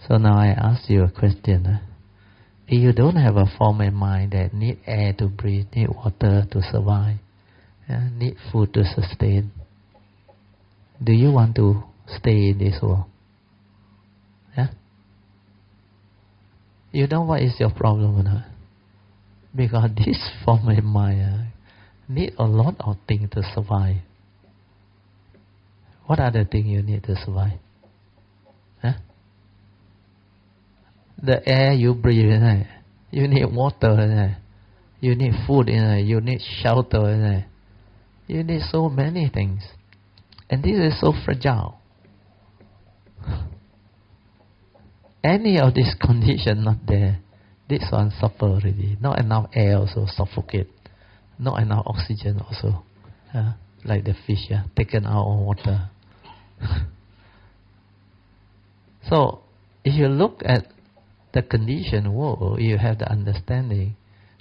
So now I ask you a question. If you don't have a form and mind that need air to breathe, need water to survive, need food to sustain, do you want to stay in this world? You know what is your problem or not? Because this form and mind need a lot of things to survive. What are the things you need to survive? The air you breathe, you need water, you need food, you need shelter, you need so many things. And this is so fragile. Any of this condition not there, this one suffer already. Not enough air also suffocate. Not enough oxygen also. Like the fish, taken out of water. So, if you look at the conditioned world, you have the understanding,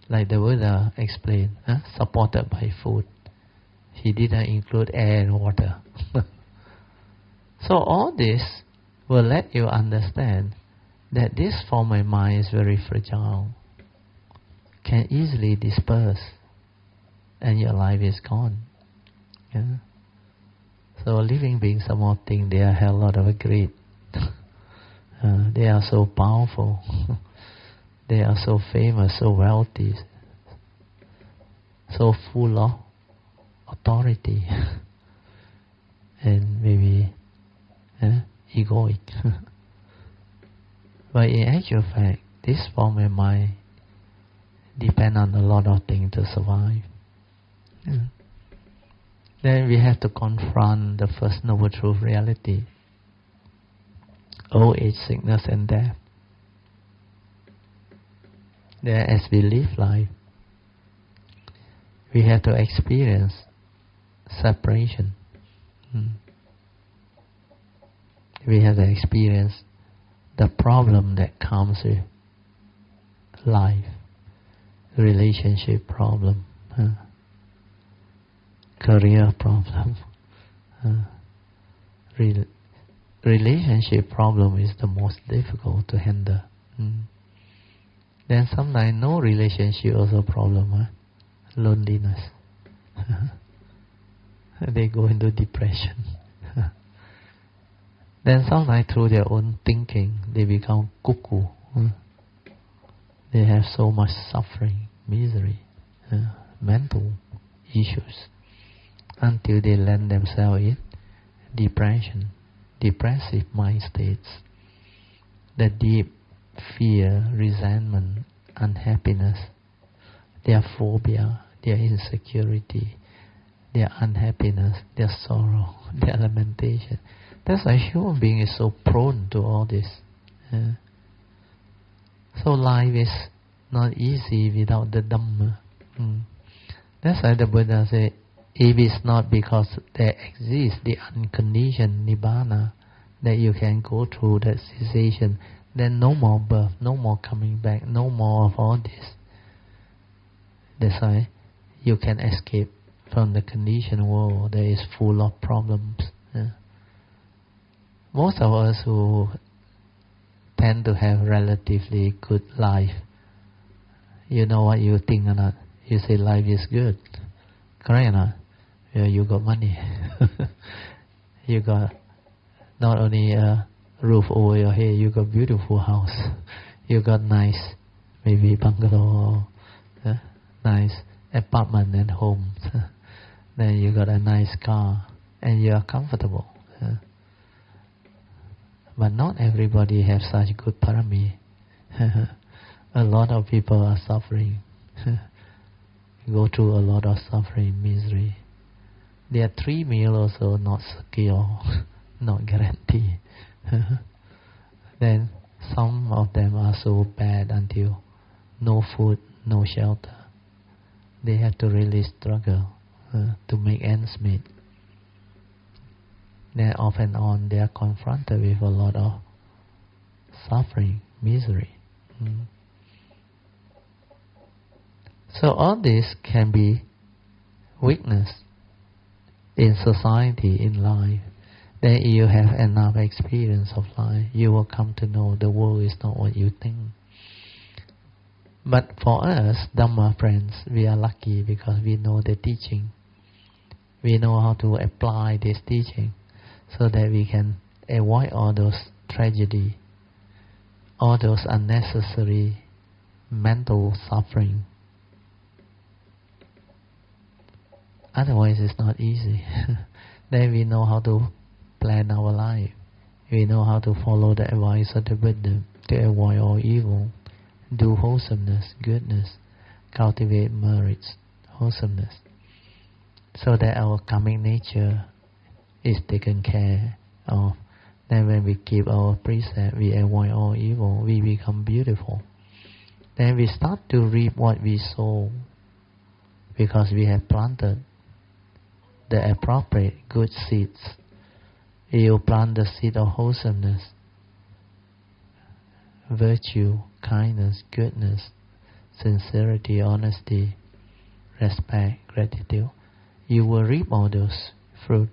like the Buddha explained, supported by food. He didn't include air and water. So all this will let you understand that this form of mind is very fragile, can easily disperse, and your life is gone. So living beings are more things, they have a lot of greed. They are so powerful. They are so famous, so wealthy, so full of authority, and maybe egoic. But in actual fact, this form of mind depend on a lot of things to survive. Then we have to confront the first noble truth reality: old age, sickness, and death. Then, as we live life, we have to experience separation. We have to experience the problem that comes with life, relationship problem, career problem. Relationship problem is the most difficult to handle. Then sometimes no relationship also problem. Loneliness. They go into depression. Then sometimes through their own thinking, they become cuckoo. They have so much suffering, misery, mental issues, until they land themselves in depression, depressive mind states. The deep fear, resentment, unhappiness, their phobia, their insecurity, their unhappiness, their sorrow, their lamentation. That's why human being is so prone to all this. So life is not easy without the Dhamma. That's why the Buddha said, if it's not because there exists the unconditioned Nibbana, that you can go through that cessation, then no more birth, no more coming back, no more of all this. That's why you can escape from the conditioned world that is full of problems. Most of us who tend to have relatively good life, you know what you think or not? You say life is good. Correct or not? Yeah, you got money. You got not only a roof over your head, you got beautiful house. You got nice, maybe bungalow, nice apartment and home. Then you got a nice car, and you are comfortable. But not everybody has such good parami. A lot of people are suffering. Go through a lot of suffering, misery. Their 3 meals also not secure, not guaranteed. Then some of them are so bad until no food, no shelter. They have to really struggle to make ends meet. Then off and on they are confronted with a lot of suffering, misery. So all this can be weakness in society, in life, Then you have enough experience of life, you will come to know the world is not what you think. But for us, Dhamma friends, we are lucky because we know the teaching. We know how to apply this teaching so that we can avoid all those tragedies, all those unnecessary mental suffering. Otherwise, it's not easy. Then we know how to plan our life. We know how to follow the advice of the Buddha to avoid all evil, do wholesomeness, goodness, cultivate merits, wholesomeness, so that our karmic nature is taken care of. Then when we keep our precept, we avoid all evil, we become beautiful. Then we start to reap what we sow, because we have planted the appropriate good seeds. You plant the seed of wholesomeness, virtue, kindness, goodness, sincerity, honesty, respect, gratitude. You will reap all those fruit.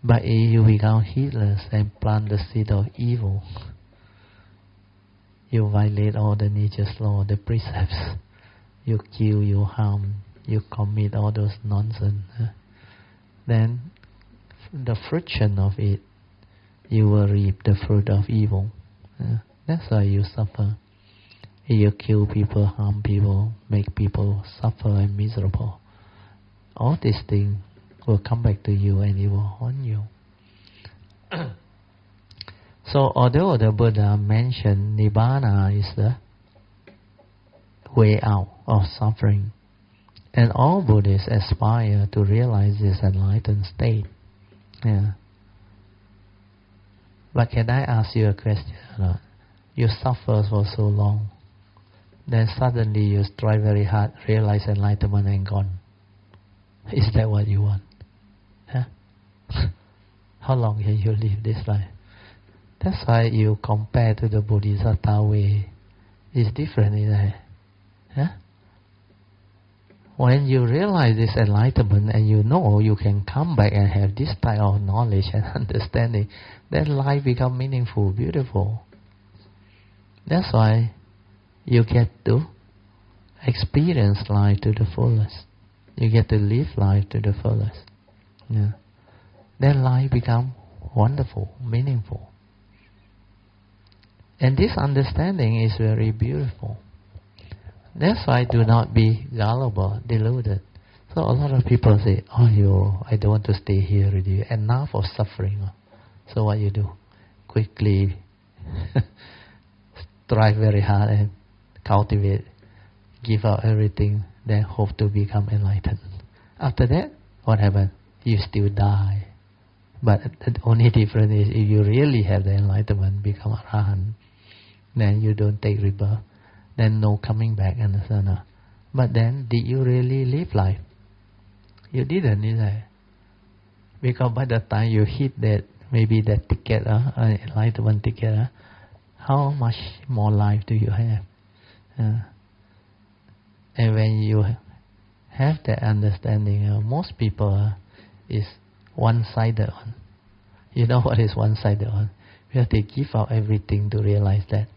But if you become heedless and plant the seed of evil, you violate all the nature's law, the precepts. You kill, you harm, you commit all those nonsense. Then the friction of it, you will reap the fruit of evil. That's why you suffer. You kill people, harm people, make people suffer and miserable. All these things will come back to you and it will haunt you. So although the Buddha mentioned Nibbana is the way out of suffering, and all Buddhists aspire to realize this enlightened state. But can I ask you a question? You suffer for so long, then suddenly you strive very hard, realize enlightenment and gone. Is that what you want? How long can you live this life? That's why you compare to the Bodhisattva way. It's different, isn't it? When you realize this enlightenment and you know you can come back and have this type of knowledge and understanding, then life becomes meaningful, beautiful. That's why you get to experience life to the fullest. You get to live life to the fullest. Then life becomes wonderful, meaningful. And this understanding is very beautiful. That's why do not be gullible, deluded. So a lot of people say, I don't want to stay here with you. Enough of suffering. So what you do? Quickly strive very hard and cultivate, give up everything, then hope to become enlightened. After that, what happens? You still die. But the only difference is if you really have the enlightenment, become Arahant, then you don't take rebirth. Then no coming back, understand? But then, did you really live life? You didn't, is it? Because by the time you hit that, maybe that ticket, enlightenment ticket, how much more life do you have? And when you have that understanding, most people is one-sided one. You know what is one-sided one? Because they give out everything to realize that.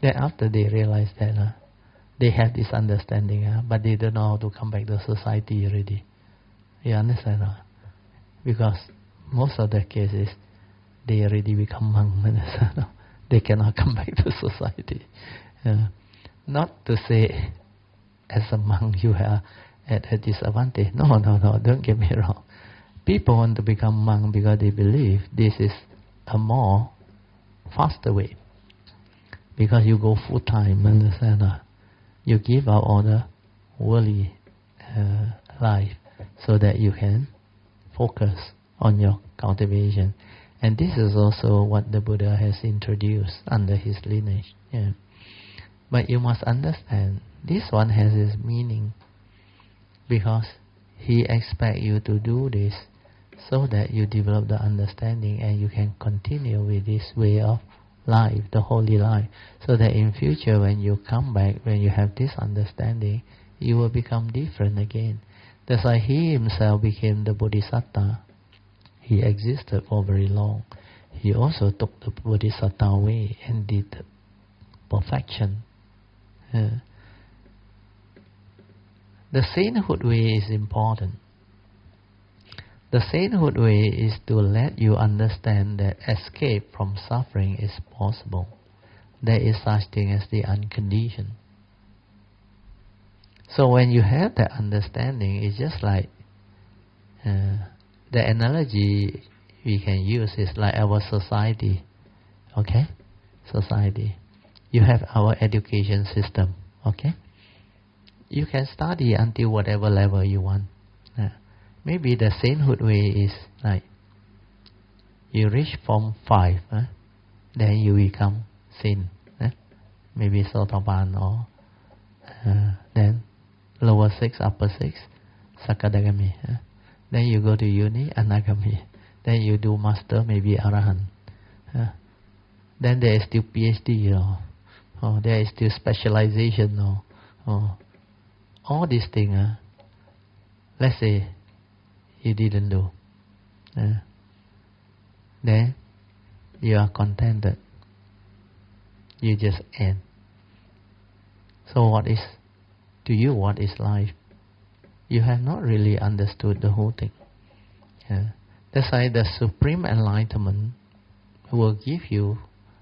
Then after they realize that, they have this understanding, but they don't know how to come back to society already. You understand? Because most of the cases, they already become monks. They cannot come back to society. Not to say, as a monk, you are at a disadvantage. No, don't get me wrong. People want to become monk because they believe this is a more faster way. Because you go full time, understand? You give up all the worldly life so that you can focus on your cultivation. And this is also what the Buddha has introduced under his lineage. But you must understand, this one has its meaning, because he expects you to do this so that you develop the understanding and you can continue with this way of life, the holy life, so that in future when you come back, when you have this understanding, you will become different again. That's why he himself became the Bodhisattva, He existed for very long. He also took the Bodhisattva way and did perfection. The sainthood way is important. The sainthood way is to let you understand that escape from suffering is possible. There is such thing as the unconditioned. So when you have that understanding, it's just like the analogy we can use is like our society. Okay? Society. You have our education system. Okay? You can study until whatever level you want. Maybe the sainthood way is like you reach Form 5, then you become saint. Maybe Sotapan or then lower 6, upper 6, Sakadagami. Then you go to uni, Anagami. Then you do master, maybe Arahant. Then there is still PhD, or there is still specialization, or all these things. Let's say you didn't do. Then you are contented. You just end. So what is, to you, what is life? You have not really understood the whole thing. That's why the supreme enlightenment will give you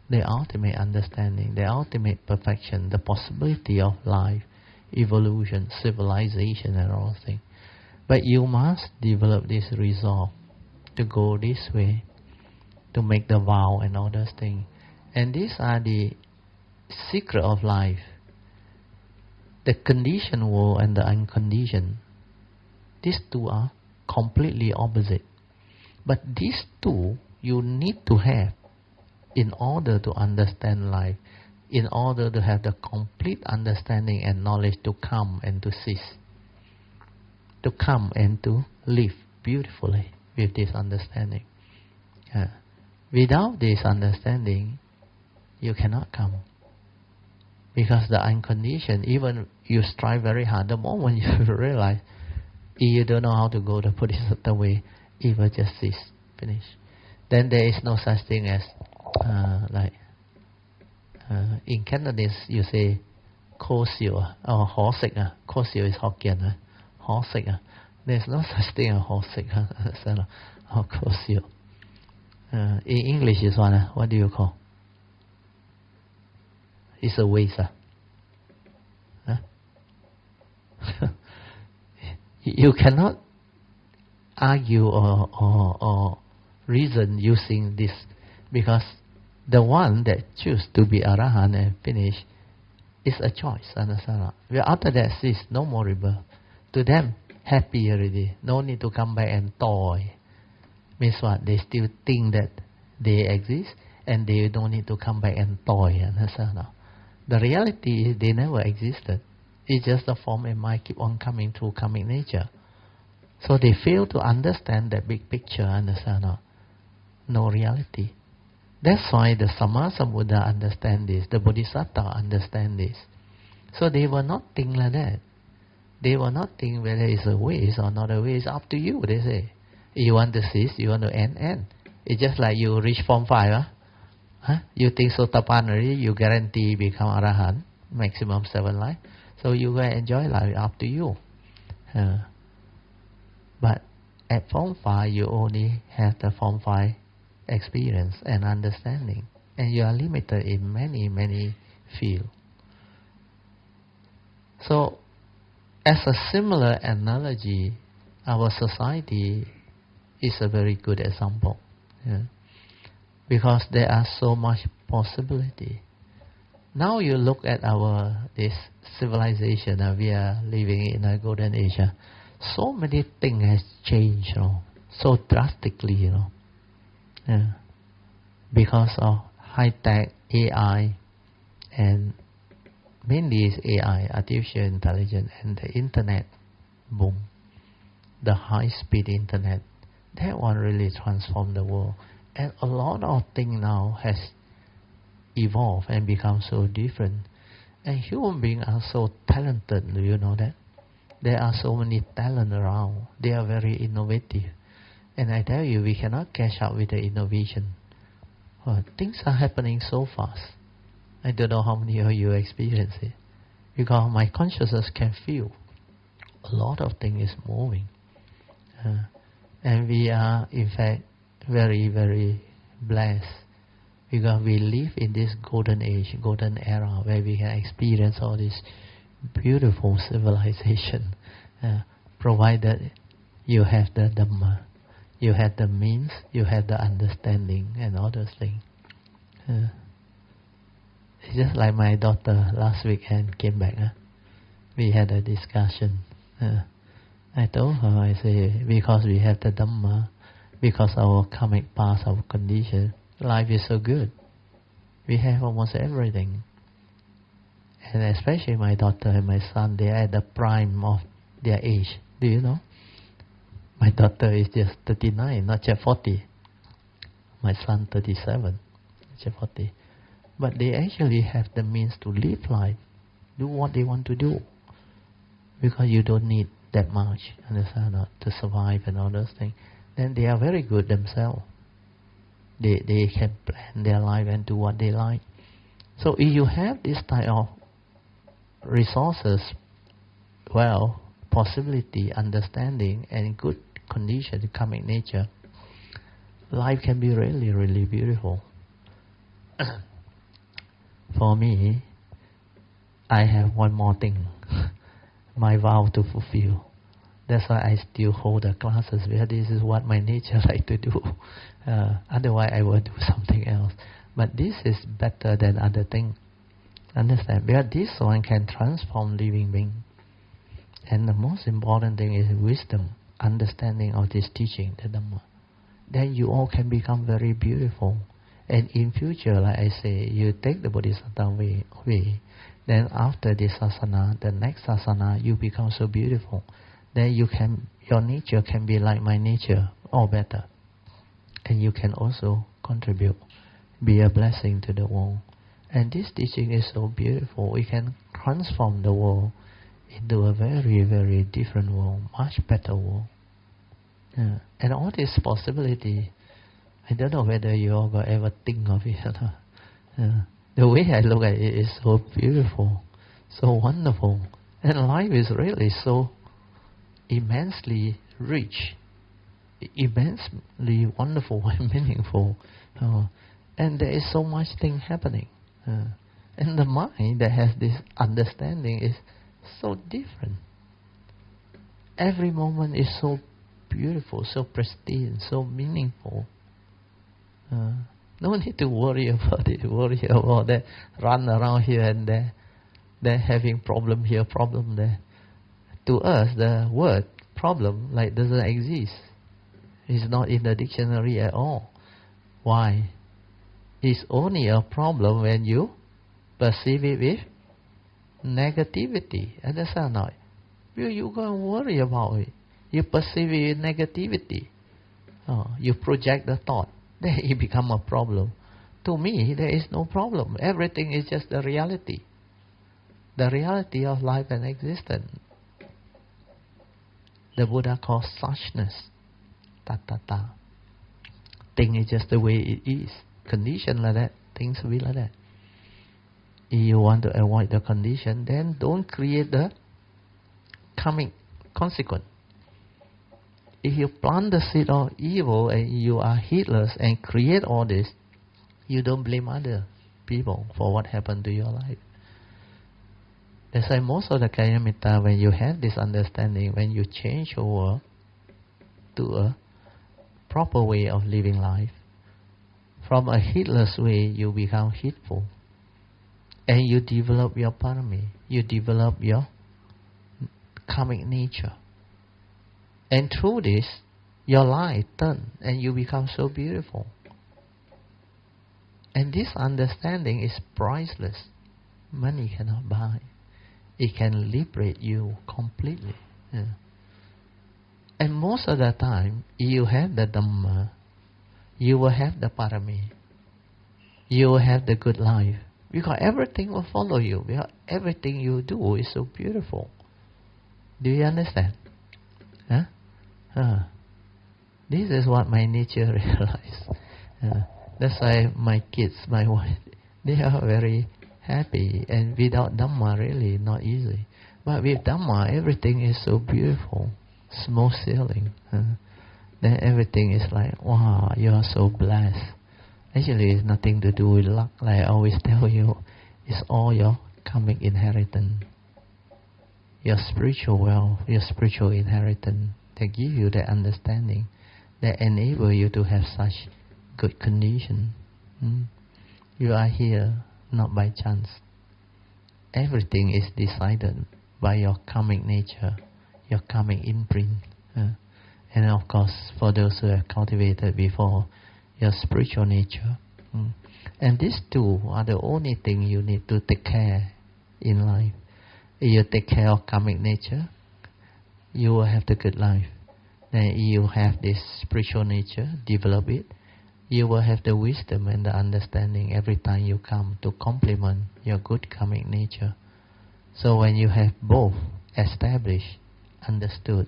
the ultimate understanding, the ultimate perfection, the possibility of life, evolution, civilization and all things. But you must develop this resolve to go this way, to make the vow and all those things. And these are the secret of life. The conditioned world and the unconditioned, these two are completely opposite. But these two you need to have in order to understand life, in order to have the complete understanding and knowledge to come and to cease, to come and to live beautifully with this understanding. Without this understanding, you cannot come. Because the unconditioned, even you strive very hard, the moment you realize you don't know how to go the Bodhisattva way, it will just cease, finish. Then there is no such thing as in Cantonese you say ko siu or ho sick. Ko siu is Hokkien. Ho sick. There's no such thing as ho sick. Or ko siu. In English is what do you call? It's a waste. You cannot argue or reason using this, because the one that choose to be Arahant and finish is a choice. Understand? After that, cease, no more rebirth. To them, happy already. No need to come back and toy. Means what? They still think that they exist and they don't need to come back and toy. Understand? The reality is they never existed. It's just the form and mind keep on coming through karmic nature. So they fail to understand that big picture. Understand? No reality. That's why the Sammasambuddha understand this, the Bodhisattva understand this. So they will not think like that. They will not think whether it's a waste or not a waste. It's up to you, they say. You want to cease, you want to end. It's just like you reach Form 5. You think Sotapan already, you guarantee become Arahant, maximum 7 life. So you will enjoy life, up to you. But at Form 5, you only have the Form 5 experience and understanding, and you are limited in many fields. So as a similar analogy, our society is a very good example, because there are so much possibility. Now you look at this civilization, we are living in a golden age. So many things has changed, so drastically, because of high-tech AI, and mainly is AI, artificial intelligence, and the internet boom, the high-speed internet. That one really transformed the world, and a lot of things now has evolved and become so different. And human beings are so talented. Do you know that? There are so many talent around. They are very innovative. And I tell you, we cannot catch up with the innovation. Things are happening so fast. I don't know how many of you experience it. Because my consciousness can feel a lot of things is moving. And we are, in fact, very, very blessed. Because we live in this golden age, golden era, where we can experience all this beautiful civilization, provided you have the Dhamma, you have the means, you have the understanding, and all those things. It's just like my daughter last weekend came back. We had a discussion. I told her, I say, because we have the Dhamma, because our karmic past, our condition, life is so good. We have almost everything. And especially my daughter and my son, they are at the prime of their age. Do you know? My daughter is just 39, not yet 40. My son 37, not yet 40. But they actually have the means to live life, do what they want to do. Because you don't need that much, understand, to survive and all those things. Then they are very good themselves. They can plan their life and do what they like. So if you have this type of resources, well, possibility, understanding, and good condition, karmic nature, life can be really, really beautiful. For me, I have one more thing, my vow to fulfill. That's why I still hold the classes, because this is what my nature like to do. Otherwise, I will do something else. But this is better than other things. Understand? Because this one can transform living being. And the most important thing is wisdom, understanding of this teaching, the Dhamma. Then you all can become very beautiful. And in future, like I say, you take the Bodhisattva way. Then after this asana, the next asana, you become so beautiful. Then your nature can be like my nature, or better. And you can also contribute, be a blessing to the world. And this teaching is so beautiful. We can transform the world into a very, very different world, much better world. And all this possibility, I don't know whether you all got ever think of it. The way I look at it is so beautiful, so wonderful. And life is really so immensely rich, immensely wonderful and meaningful. And there is so much thing happening. And the mind that has this understanding is so different. Every moment is so beautiful, so pristine, so meaningful. No need to worry about it, worry about that, run around here and there, then having problem here, problem there. To us, the word problem like doesn't exist. It's not in the dictionary at all. Why? It's only a problem when you perceive it with negativity. Understand or not? You go and worry about it. You perceive it with negativity. You project the thought. Then it becomes a problem. To me, there is no problem. Everything is just the reality. The reality of life and existence. The Buddha calls suchness. Ta. Thing is just the way it is. Condition like that. Things will be like that. If you want to avoid the condition, then don't create the karmic consequence. If you plant the seed of evil and you are heedless and create all this, you don't blame other people for what happened to your life. That's why most of the Kayamitta, when you have this understanding, when you change over to a proper way of living life, from a heedless way, you become heedful. And you develop your parami, you develop your karmic nature. And through this, your life turns and you become so beautiful. And this understanding is priceless. Money cannot buy. It can liberate you completely. And most of the time, you have the Dhamma, you will have the parami, you will have the good life. Because everything will follow you. Because everything you do is so beautiful. Do you understand? This is what my nature realized. That's why my kids, my wife, they are very happy. And without Dhamma, really not easy. But with Dhamma, everything is so beautiful, smooth sailing. Then everything is like, wow, you are so blessed. Actually, it's nothing to do with luck. Like I always tell you, it's all your karmic inheritance, your spiritual wealth, your spiritual inheritance. They give you the understanding that enable you to have such good condition. You are here not by chance. Everything is decided by your karmic nature, your karmic imprint. And of course, for those who have cultivated before, your spiritual nature. And these two are the only thing you need to take care in life. If you take care of karmic nature, you will have the good life. Then you have this spiritual nature, develop it, you will have the wisdom and the understanding every time you come to complement your good karmic nature. So when you have both established, understood,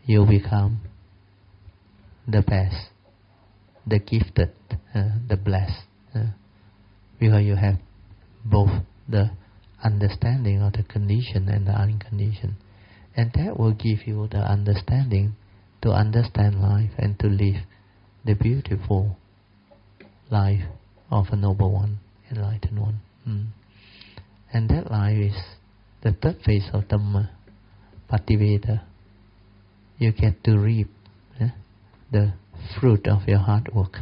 you become the best, the gifted, the blessed. Because you have both the understanding of the conditioned and the unconditioned. And that will give you the understanding to understand life and to live the beautiful life of a noble one, enlightened one. And that life is the third phase of Dhamma, Pativeda. You get to reap the fruit of your hard work.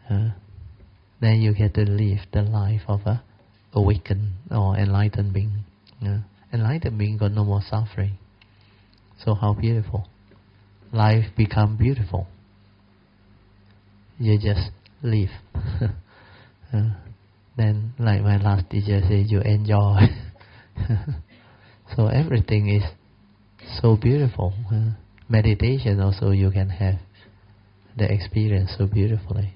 Then you get to live the life of a awakened or enlightened being. Enlightened being got no more suffering. So how beautiful. Life become beautiful. You just live. Then, like my last teacher said, you enjoy. So everything is so beautiful. Meditation also you can have the experience so beautifully.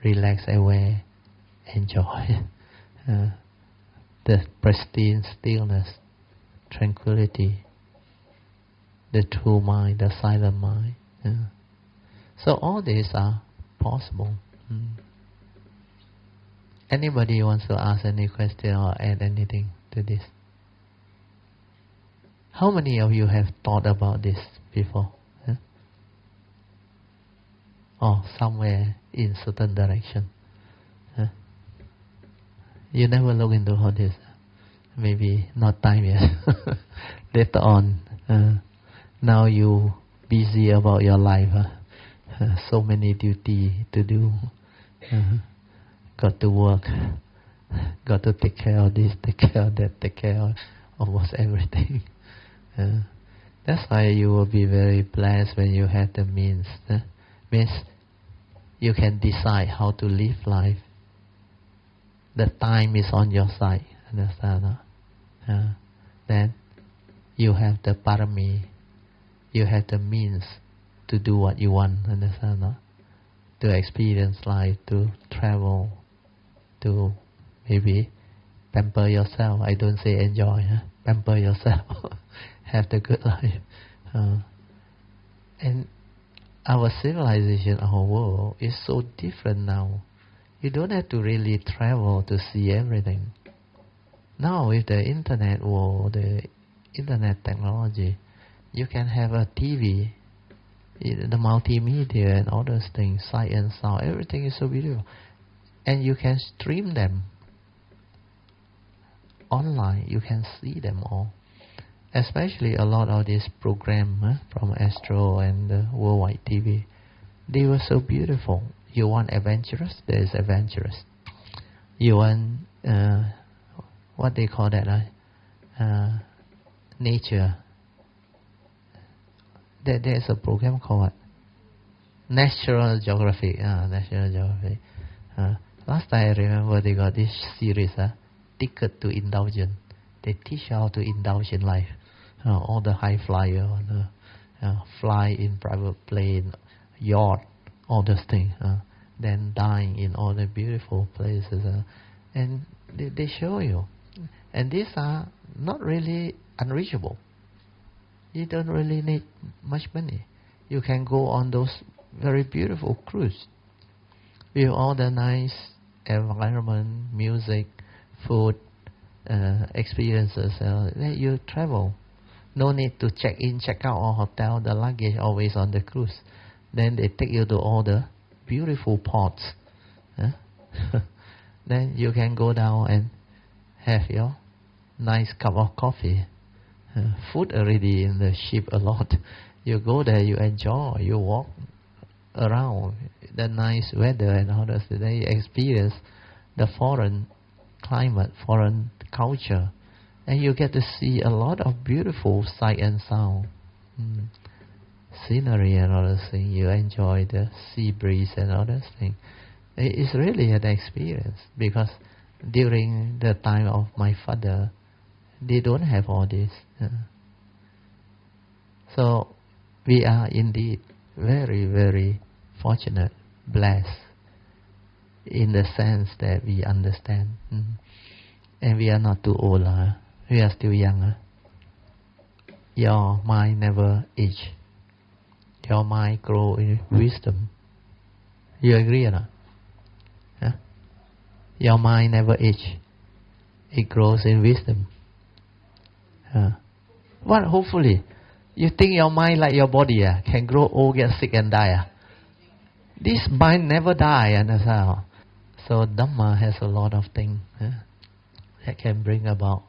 Relax, aware, enjoy. The pristine stillness, tranquility, the true mind, the silent mind. So all these are possible. Anybody wants to ask any question or add anything to this? How many of you have thought about this before? Or somewhere in certain direction? You never look into all this. Maybe not time yet. Later on. Now you busy about your life. So many duty to do. Got to work. Got to take care of this, take care of that, take care of almost everything. That's why you will be very blessed when you have the means. Means you can decide how to live life. The time is on your side. Understand? Then you have the parami. You have the means to do what you want. Understand? To experience life, to travel, to maybe pamper yourself. I don't say enjoy. Pamper yourself. Have the good life. And our civilization, our world is so different now. You don't have to really travel to see everything. Now with the internet world, the internet technology, you can have a TV, the multimedia and all those things, sight and sound, everything is so beautiful. And you can stream them online, you can see them all. Especially a lot of these programs from Astro and Worldwide TV, they were so beautiful. You want adventurous? There is adventurous. You want what they call that? Nature. There is a program called what? National Geography. National Geography. Last time I remember they got this series, Ticket to Indulgence. They teach you how to indulge in life. All the high flyer, fly in private plane, yacht, all those things. Then dine in all the beautiful places. And they show you. And these are not really unreachable. You don't really need much money. You can go on those very beautiful cruise with all the nice environment, music, food, experiences. Let you travel. No need to check in, check out or hotel. The luggage always on the cruise. Then they take you to all the beautiful ports. Then you can go down and have your nice cup of coffee. Food already in the ship a lot. You go there, you enjoy, you walk around the nice weather and all that. Then you experience the foreign climate, foreign culture, and you get to see a lot of beautiful sight and sound, scenery and all those things. You enjoy the sea breeze and all those things. It's really an experience, because during the time of my father, they don't have all this. So we are indeed very, very fortunate, blessed, in the sense that we understand. And we are not too old. We are still young. Your mind never age. Your mind grow in wisdom. You agree or not? Your mind never age. It grows in wisdom. What? Hopefully. You think your mind like your body can grow old, get sick and die? This mind never die. Understand? So Dhamma has a lot of things that can bring about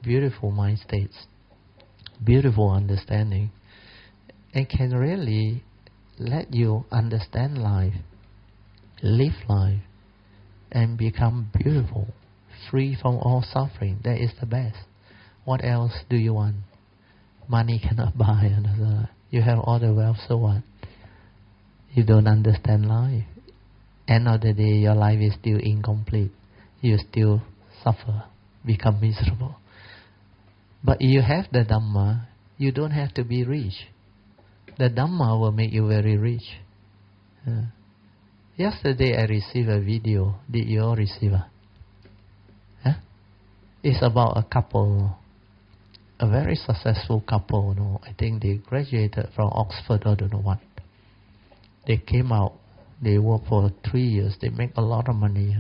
beautiful mind states, beautiful understanding, and can really let you understand life, live life, and become beautiful, free from all suffering. That is the best. What else do you want? Money cannot buy. You have all the wealth, so what? You don't understand life. End of the day, your life is still incomplete. You still suffer, become miserable. But if you have the Dhamma, you don't have to be rich. The Dhamma will make you very rich. Yesterday I received a video. Did you all receive it? It's about a couple, a very successful couple. I think they graduated from Oxford or don't know what. They came out. They worked for 3 years. They make a lot of money.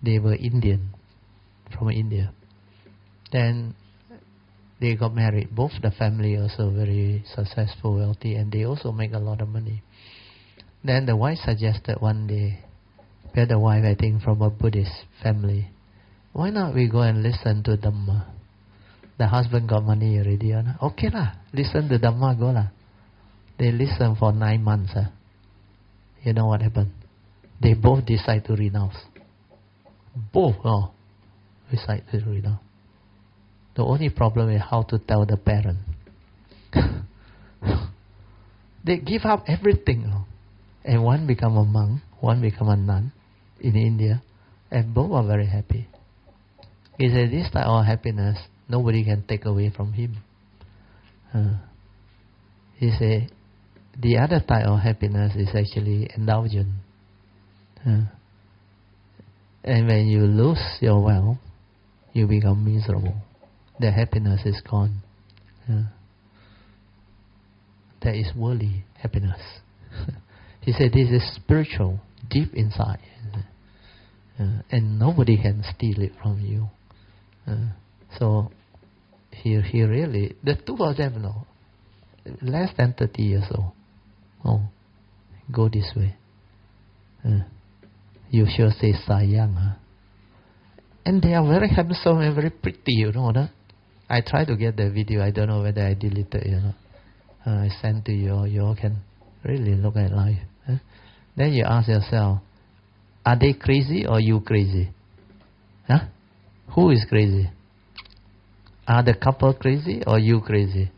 They were Indian, from India. Then they got married. Both the family also very successful, wealthy, and they also make a lot of money. Then the wife suggested one day, because the wife I think from a Buddhist family, why not we go and listen to Dhamma? The husband got money already. Okay lah, listen to Dhamma, go lah. They listen for 9 months. You know what happened? They both decide to renounce. Both decide to renounce. The only problem is how to tell the parent. They give up everything. And one become a monk, one become a nun in India, and both are very happy. He said this type of happiness nobody can take away from him. He said the other type of happiness is actually indulgent. And when you lose your wealth, you become miserable. The happiness is gone. That is worldly happiness. He said this is spiritual, deep inside. And nobody can steal it from you. So he really, the two of them, less than 30 years old. Go this way. You sure say sayang. And they are very handsome and very pretty, you know that. I tried to get the video. I don't know whether I deleted it. I sent to you. You all can really look at life. Then you ask yourself, are they crazy or you crazy? Who is crazy? Are the couple crazy or you crazy?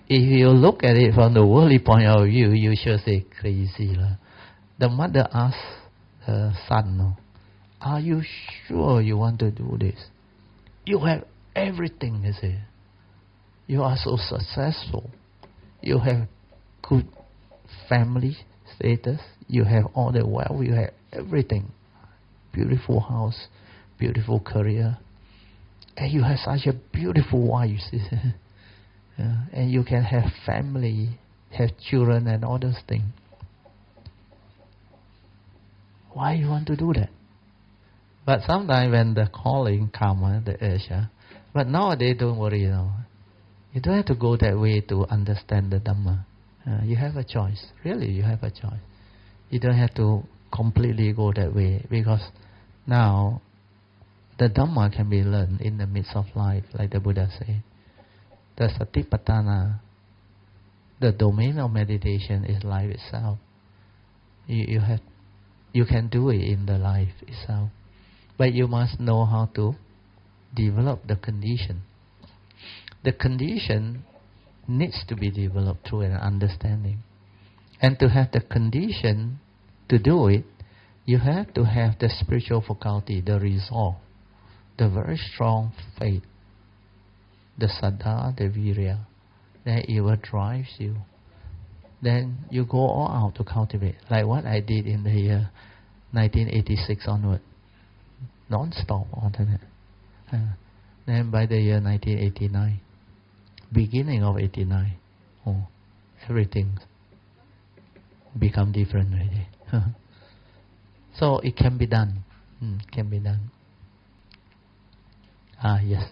If you look at it from the worldly point of view, you should say crazy. The mother asked her son, are you sure you want to do this? You have everything, they say. You are so successful. You have good family status. You have all the wealth. You have everything. Beautiful house, beautiful career. And you have such a beautiful wife. And you can have family, have children and all those things. Why you want to do that? But sometimes when the calling comes, the urge, but nowadays don't worry, you don't have to go that way to understand the Dhamma. You have a choice. Really, you have a choice. You don't have to completely go that way, because now the Dhamma can be learned in the midst of life, like the Buddha said. The Satipatthana, the domain of meditation is life itself. You can do it in the life itself. But you must know how to develop the condition. The condition needs to be developed through an understanding. And to have the condition to do it, you have to have the spiritual faculty, the resolve, the very strong faith, the saddha, the virya, that it will drive you. Then you go all out to cultivate, like what I did in the year 1986 onward, non-stop alternate. Then by the year 1989, beginning of 89, everything become different already. So it can be done. Can be done. Yes.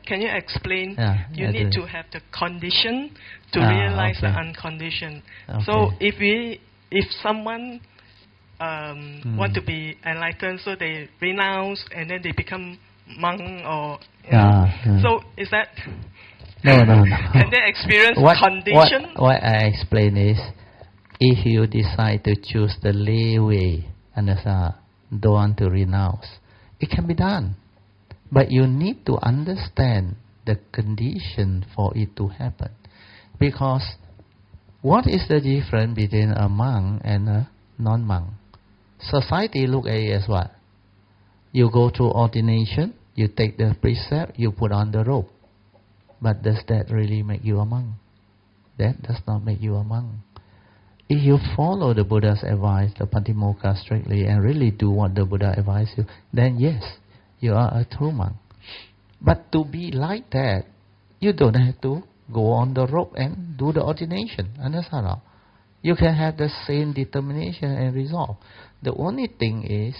Can you explain? You need to have the condition to realize the unconditioned. So if someone want to be enlightened, so they renounce and then they become monk, or so is that? No. Can they experience condition? What I explain is, if you decide to choose the lay way, don't want to renounce, it can be done. But you need to understand the condition for it to happen. Because what is the difference between a monk and a non-monk? Society look at it as what? You go through ordination, you take the precept, you put on the robe. But does that really make you a monk? That does not make you a monk. If you follow the Buddha's advice, the Patimokkha strictly, and really do what the Buddha advised you, then yes, you are a true monk. But to be like that, you don't have to go on the rope and do the ordination. Understand? You can have the same determination and resolve. The only thing is,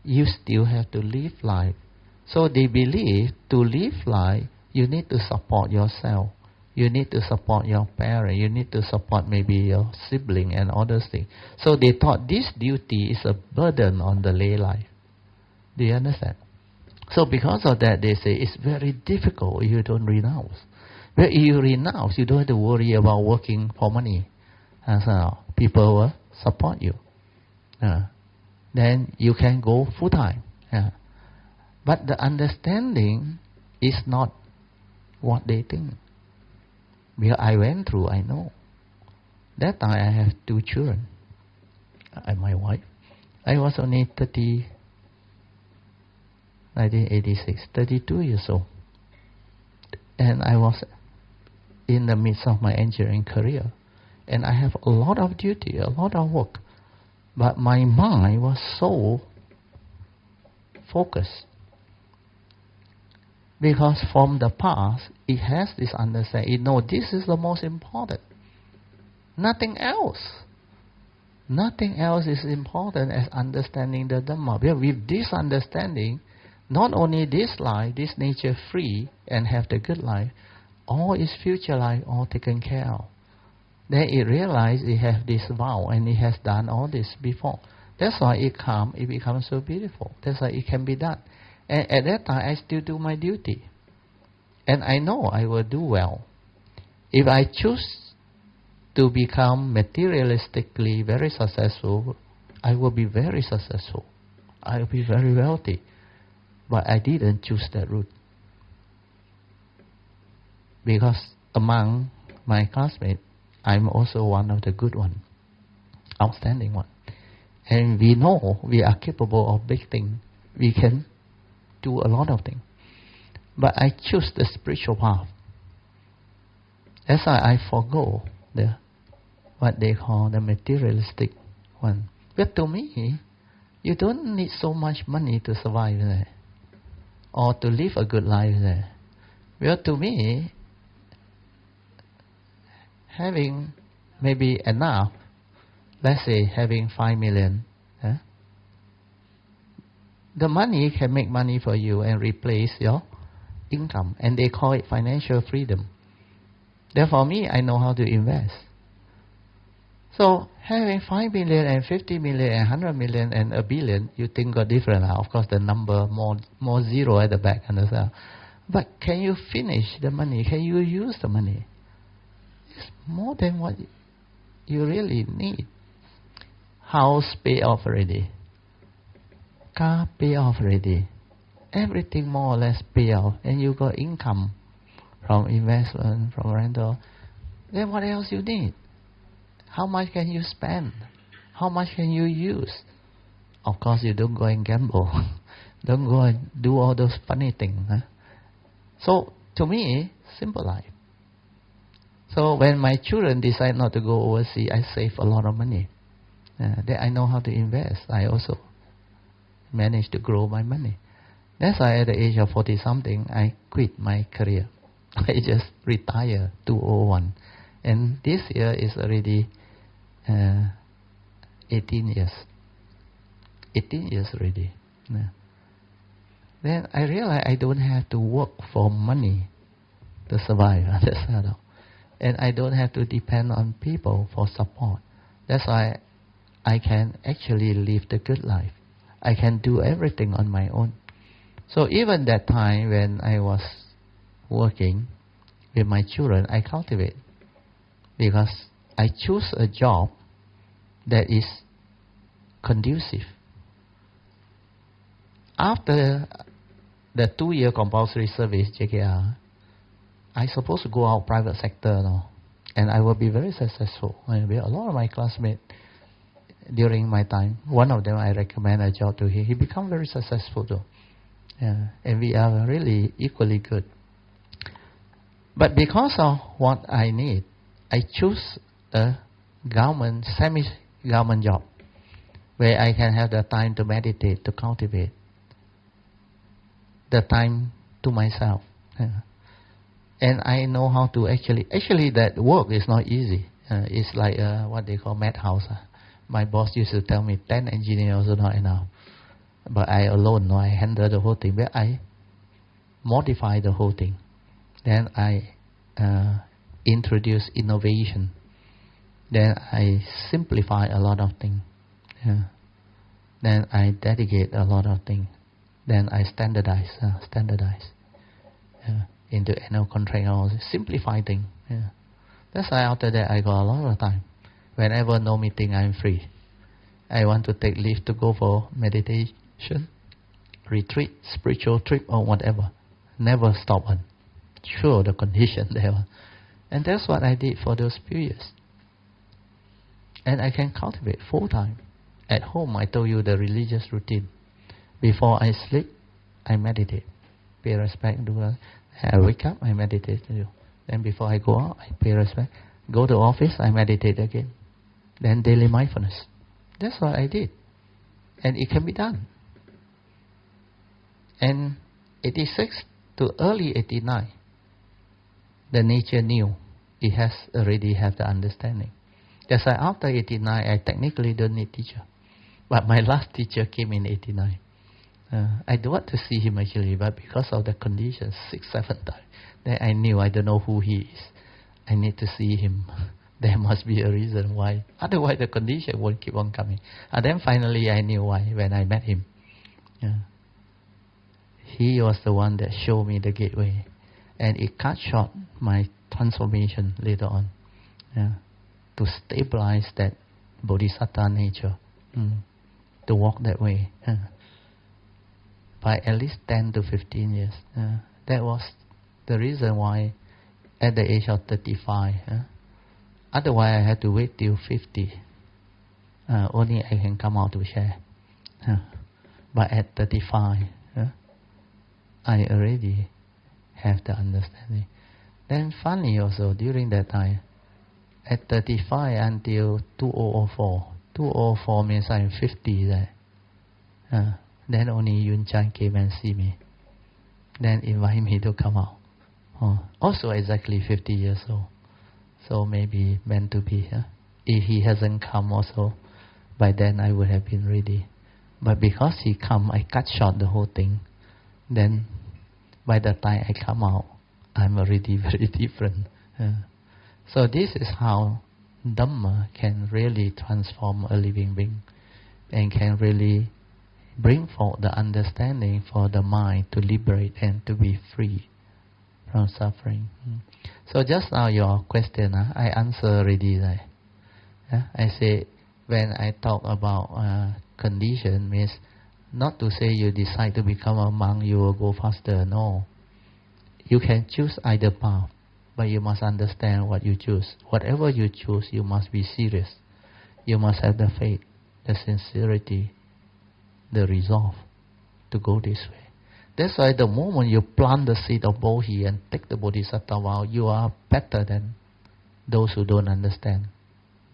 you still have to live life. So they believe to live life, you need to support yourself. You need to support your parent. You need to support maybe your sibling and all those things. So they thought this duty is a burden on the lay life. Do you understand? So because of that, they say it's very difficult if you don't renounce. But if you renounce, you don't have to worry about working for money. So people will support you. Then you can go full time. But the understanding is not what they think. Because I went through, I know. That time I have 2 children. And my wife. I was only 1986, 32 years old. And I was in the midst of my engineering career. And I have a lot of duty, a lot of work. But my mind was so focused. Because from the past, it has this understanding. It knows this is the most important. Nothing else. Nothing else is important as understanding the Dhamma. Because with this understanding, not only this life, this nature free and have the good life, all its future life all taken care of. Then it realizes it has this vow and it has done all this before. That's why it becomes so beautiful. That's why it can be done. And at that time, I still do my duty. And I know I will do well. If I choose to become materialistically very successful, I will be very successful. I will be very wealthy. But I didn't choose that route. Because among my classmates, I'm also one of the good ones. Outstanding one. And we know we are capable of big things. We can do a lot of things. But I choose the spiritual path. That's why I forgo what they call the materialistic one. But to me, you don't need so much money to survive there, or to live a good life there. Well, to me, having maybe enough, let's say having 5 million, the money can make money for you and replace your income, and they call it financial freedom. Therefore, me, I know how to invest. So having 5 million and 50 million and 100 million and a billion, you think are different. Of course, the number more zero at the back, understand? But can you finish the money? Can you use the money? It's more than what you really need. House pay off already. Car pay off already. Everything more or less pay off, and you got income from investment, from rental. Then what else you need? How much can you spend? How much can you use? Of course, you don't go and gamble. Don't go and do all those funny things. So, to me, simple life. So, when my children decide not to go overseas, I save a lot of money. Then I know how to invest. I also managed to grow my money. That's why at the age of 40-something, I quit my career. I just retired 2001. And this year is already 18 years. 18 years already. Then I realized I don't have to work for money to survive. And I don't have to depend on people for support. That's why I can actually live the good life. I can do everything on my own. So even that time when I was working with my children, I cultivate. Because I choose a job that is conducive. After the 2-year compulsory service, JKR, I supposed to go out private sector now, and I will be very successful. A lot of my classmates during my time, one of them I recommend a job to him. He become very successful though. And we are really equally good. But because of what I need, I choose a government, semi-government job where I can have the time to meditate, to cultivate, the time to myself. And I know how to actually that work is not easy. It's like what they call madhouse. My boss used to tell me 10 engineers are not enough. But I alone, I handle the whole thing. But I modify the whole thing. Then I introduce innovation. Then I simplify a lot of things. Then I dedicate a lot of things. Then I standardize into annual contract, simplify things. That's why after that I got a lot of time. Whenever no meeting, I'm free. I want to take leave to go for meditation, retreat, spiritual trip, or whatever. Never stop on. Sure, the condition there. And that's what I did for those few years. And I can cultivate full time. At home, I told you the religious routine. Before I sleep, I meditate. Pay respect. I wake up, I meditate. Then before I go out, I pay respect. Go to office, I meditate again. Then daily mindfulness. That's what I did. And it can be done. And 86 to early 89, the nature knew. It has already have the understanding. That's why after 89, I technically don't need teacher. But my last teacher came in 89. I don't want to see him actually, but because of the conditions, 6, 7 times, then I knew I don't know who he is. I need to see him. There must be a reason why. Otherwise, the condition won't keep on coming. And then finally, I knew why when I met him. He was the one that showed me the gateway, and it cut short my transformation later on. To stabilize that Bodhisattva nature, to walk that way. By at least 10 to 15 years. That was the reason why at the age of 35, otherwise I had to wait till 50. Only I can come out to share. But at 35, I already have the understanding. Then funny also, during that time, at 35 until 2004, 2004 means I'm 50 there. Then only Yun Chan came and see me. Then invite me to come out. Also exactly 50 years old. So maybe meant to be. If he hasn't come also, by then I would have been ready. But because he come, I cut short the whole thing. Then by the time I come out, I'm already very different. So this is how Dhamma can really transform a living being and can really bring forth the understanding for the mind to liberate and to be free from suffering. So just now your question, I answer already. I say when I talk about condition means not to say you decide to become a monk, you will go faster. No. You can choose either path, but you must understand what you choose. Whatever you choose, you must be serious. You must have the faith, the sincerity, the resolve to go this way. That's why the moment you plant the seed of Bodhi and take the Bodhisattva vow, you are better than those who don't understand,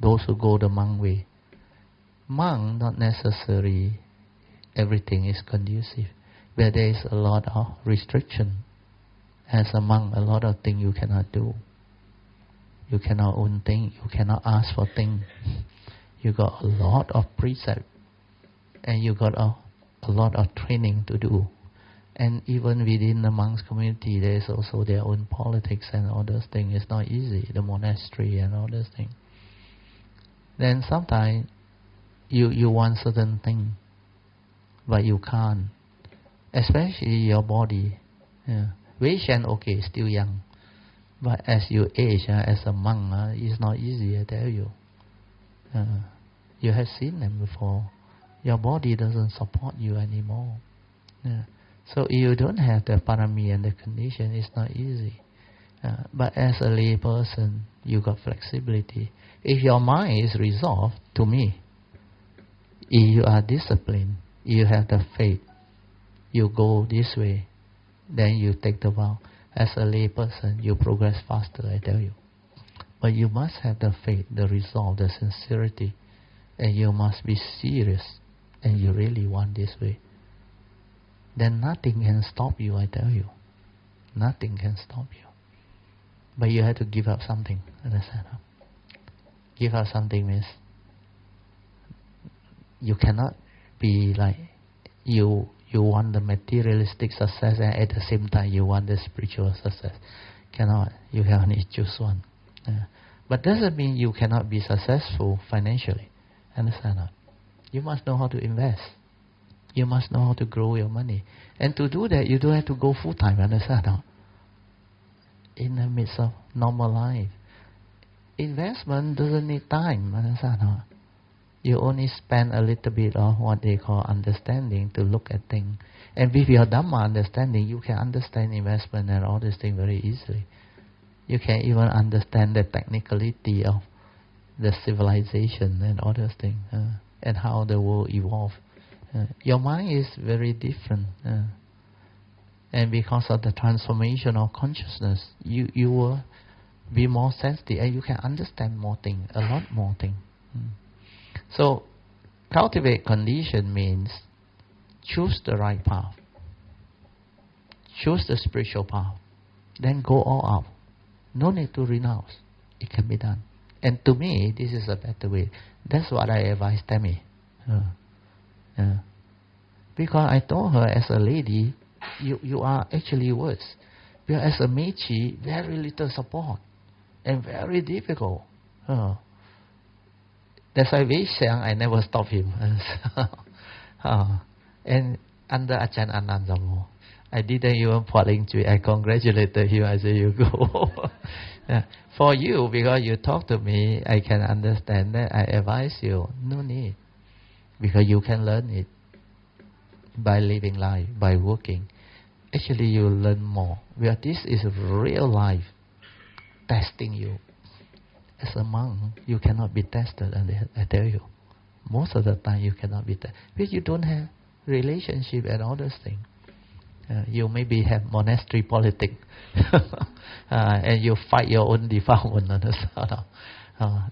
those who go the monk way. Monk, not necessarily everything is conducive, but there is a lot of restriction. As a monk, a lot of things you cannot do. You cannot own things, you cannot ask for things. You got a lot of precepts, and you got a lot of training to do. And even within the monks community, there is also their own politics and all those things. It's not easy, the monastery and all those things. Then sometimes you want certain thing, but you can't. Especially your body. Wei Shan, okay, still young. But as you age, as a monk, it's not easy, I tell you. You have seen them before. Your body doesn't support you anymore. So if you don't have the parami and the condition, it's not easy. But as a lay person, you got flexibility. If your mind is resolved, to me, if you are disciplined, you have the faith, you go this way, then you take the vow. As a lay person, you progress faster, I tell you. But you must have the faith, the resolve, the sincerity, and you must be serious, and you really want this way. Then nothing can stop you, I tell you. Nothing can stop you. But you have to give up something, understand? Give up something means you cannot be like you want the materialistic success and at the same time you want the spiritual success. Cannot. You can only choose one. But doesn't mean you cannot be successful financially. Understand? You must know how to invest. You must know how to grow your money. And to do that, you don't have to go full-time, understand? In the midst of normal life. Investment doesn't need time, understand? You only spend a little bit of what they call understanding to look at things. And with your Dhamma understanding, you can understand investment and all these things very easily. You can even understand the technicality of the civilization and all those things, and how the world evolved. Your mind is very different. And because of the transformation of consciousness, you will be more sensitive and you can understand more things, a lot more things. So, cultivate condition means choose the right path. Choose the spiritual path. Then go all out. No need to renounce. It can be done. And to me, this is a better way. That's what I advise Tammy. Because I told her, as a lady, you are actually worse. Because as a Mechi, very little support. And very difficult. That's why Wei Xiang, I never stop him. And under Ajahn Anandamo, I didn't even falling to it. I congratulated him. I said, you go. For you, because you talk to me, I can understand that. I advise you, no need. Because you can learn it by living life, by working. Actually, you learn more. Because this is real life testing you. As a monk, you cannot be tested, and I tell you. Most of the time, you cannot be tested. Because you don't have relationship and all those things. You maybe have monastery politics. And you fight your own defilement.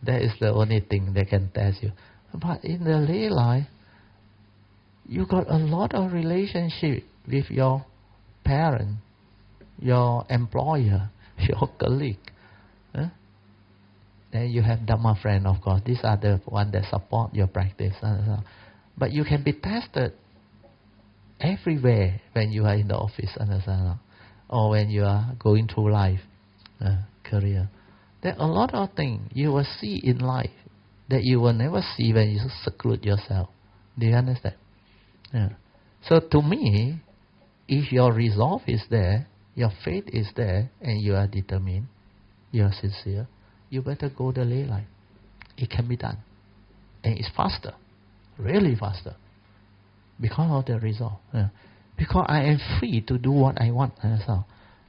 That is the only thing that can test you. But in the lay life, you got a lot of relationship with your parent, your employer, your colleague. Then you have Dhamma friend, of course. These are the ones that support your practice. But you can be tested everywhere when you are in the office, or when you are going through life, career. There are a lot of things you will see in life that you will never see when you seclude yourself. Do you understand? Yeah. So to me, if your resolve is there, your faith is there, and you are determined, you are sincere, you better go the lay life. It can be done. And it's faster, really faster, because of the resolve. Yeah. Because I am free to do what I want.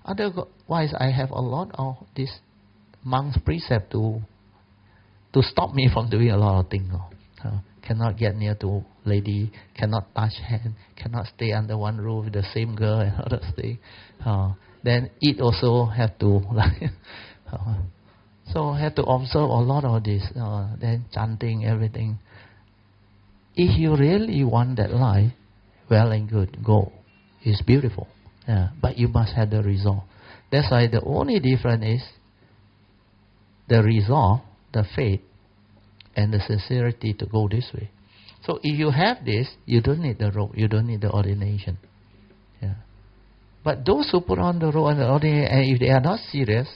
Otherwise, I have a lot of this monk's precept to stop me from doing a lot of things. Cannot get near to lady, cannot touch hand, cannot stay under one roof with the same girl and other things. Then eat also have to so have to observe a lot of this. Then chanting, everything. If you really want that life, well and good, go. It's beautiful. But you must have the resolve. That's why the only difference is the resolve, the faith, and the sincerity to go this way. So if you have this, you don't need the robe, you don't need the ordination. But those who put on the robe and the ordination, and if they are not serious,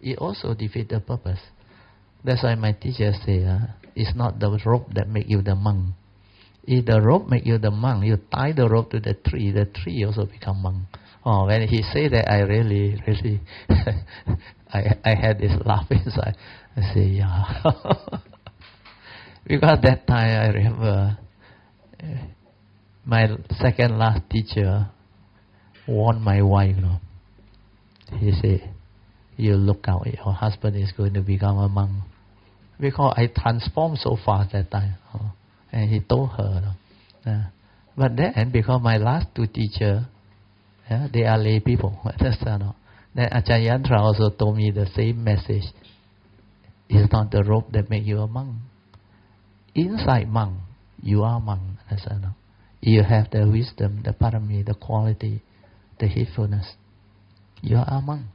it also defeats the purpose. That's why my teacher say, it's not the rope that make you the monk. If the rope make you the monk, you tie the rope to the tree also become monk. When he say that, I really, I had this laugh inside. I say, yeah. Because that time I remember my second last teacher warned my wife. He said, you look out, your husband is going to become a monk. Because I transformed so fast that time. And he told her. But then, because my last two teachers, they are lay people. Then Ajahn Yantra also told me the same message. It's not the rope that makes you a monk. Inside monk, you are monk. You have the wisdom, the parami, the quality, the heedfulness. You are a monk.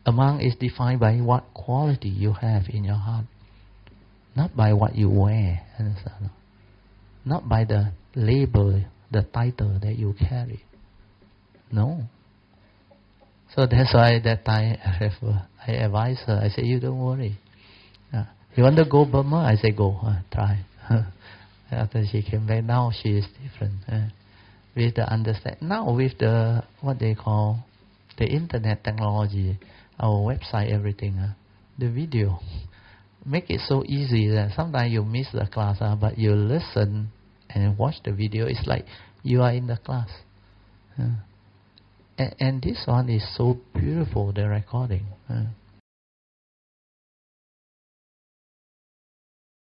A monk is defined by what quality you have in your heart, not by what you wear. Not by the label, the title that you carry. No. So that's why that time I advised her. I said, you don't worry. You want to go Burma? I said, go, try. After she came back, now she is different. With the understand. Now with the, what they call, the internet technology, our website, everything, the video, make it so easy that sometimes you miss the class, but you listen and watch the video. It's like you are in the class. And this one is so beautiful, the recording.